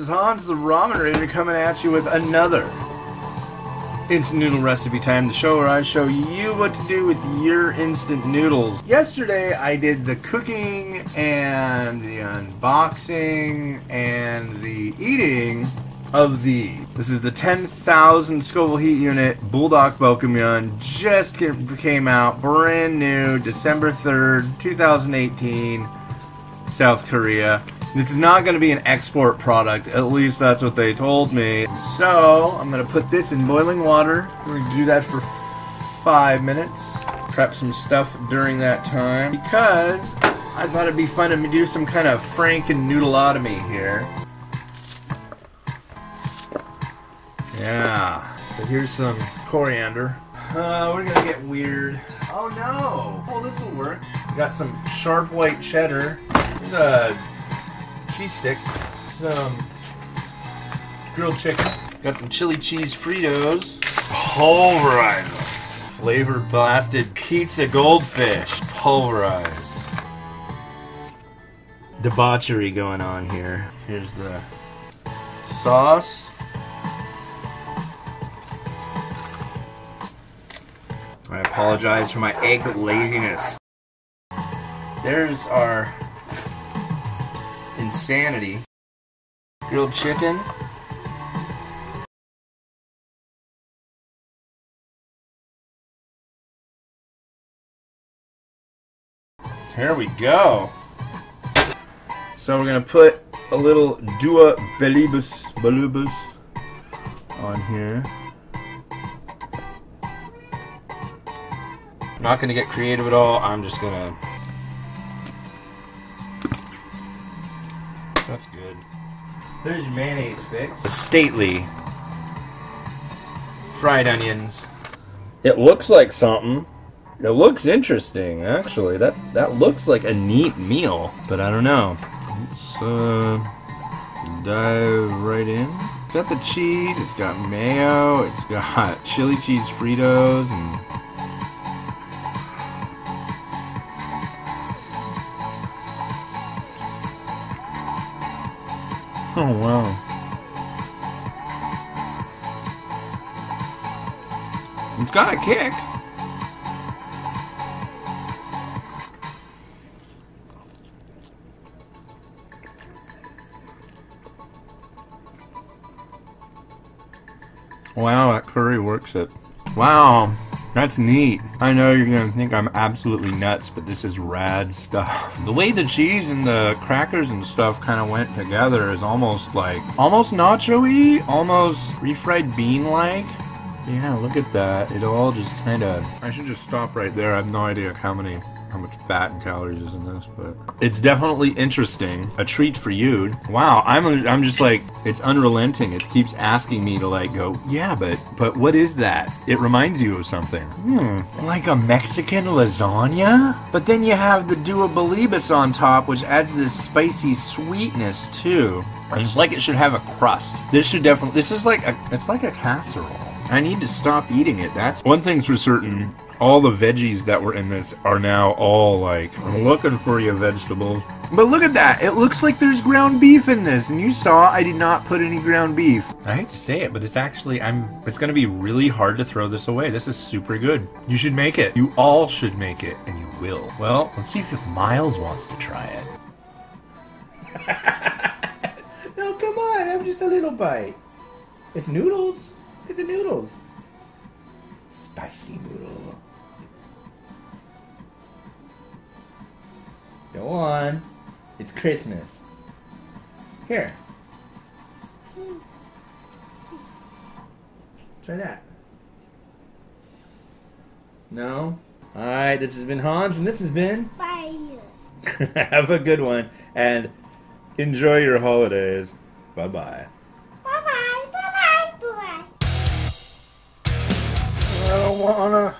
Hans the Ramen Rater coming at you with another instant noodle recipe time, the show where I show you what to do with your instant noodles. Yesterday I did the cooking and the unboxing and the eating of these. This is the 10,000 Scoville heat unit Bulldog Bokkeumen. Just came out, brand new, December 3rd, 2018, South Korea. This is not going to be an export product, at least that's what they told me. So, I'm going to put this in boiling water. We're going to do that for 5 minutes. Prep some stuff during that time, because I thought it'd be fun to do some kind of Franken noodleotomy here. Yeah. So here's some coriander. We're going to get weird. Oh no! Oh, this will work. Got some sharp white cheddar. Cheese stick, some grilled chicken, got some chili cheese Fritos, pulverized, flavor blasted pizza goldfish, pulverized. Debauchery going on here. Here's the sauce. I apologize for my egg laziness. There's our insanity. Grilled chicken. Here we go. So we're gonna put a little dua balubus on here. Not gonna get creative at all. I'm just gonna. That's good. There's your mayonnaise fix. The stately fried onions. It looks like something. It looks interesting, actually. That looks like a neat meal, but I don't know. Let's dive right in. It's got the cheese. It's got mayo. It's got chili cheese Fritos and. Oh wow. It's got a kick. Wow, that curry works it. Wow. That's neat. I know you're gonna think I'm absolutely nuts, but this is rad stuff. The way the cheese and the crackers and stuff kind of went together is almost nacho-y, almost refried bean-like. Yeah, look at that. It all just kind of. I should just stop right there. I have no idea how much fat and calories is in this, but it's definitely interesting. A treat for you. Wow, I'm just like, it's unrelenting. It keeps asking me to like go, yeah, but what is that? It reminds you of something. Like a Mexican lasagna? But then you have the dua balibus on top, which adds this spicy sweetness too. And it's like it should have a crust. This is like it's like a casserole. I need to stop eating it. That's one thing's for certain. All the veggies that were in this are now all like, I'm looking for you, vegetables. But look at that. It looks like there's ground beef in this. And you saw I did not put any ground beef. I hate to say it, but it's actually, it's going to be really hard to throw this away. This is super good. You should make it. You all should make it, and you will. Well, let's see if Miles wants to try it. No, come on. Have just a little bite. It's noodles. Look at the noodles. Spicy noodle. Go on. It's Christmas. Here. Try that. No? Alright, this has been Hans, and this has been... Bye. Have a good one, and enjoy your holidays. Bye-bye. Bye-bye. Bye-bye. Bye-bye. I don't wanna...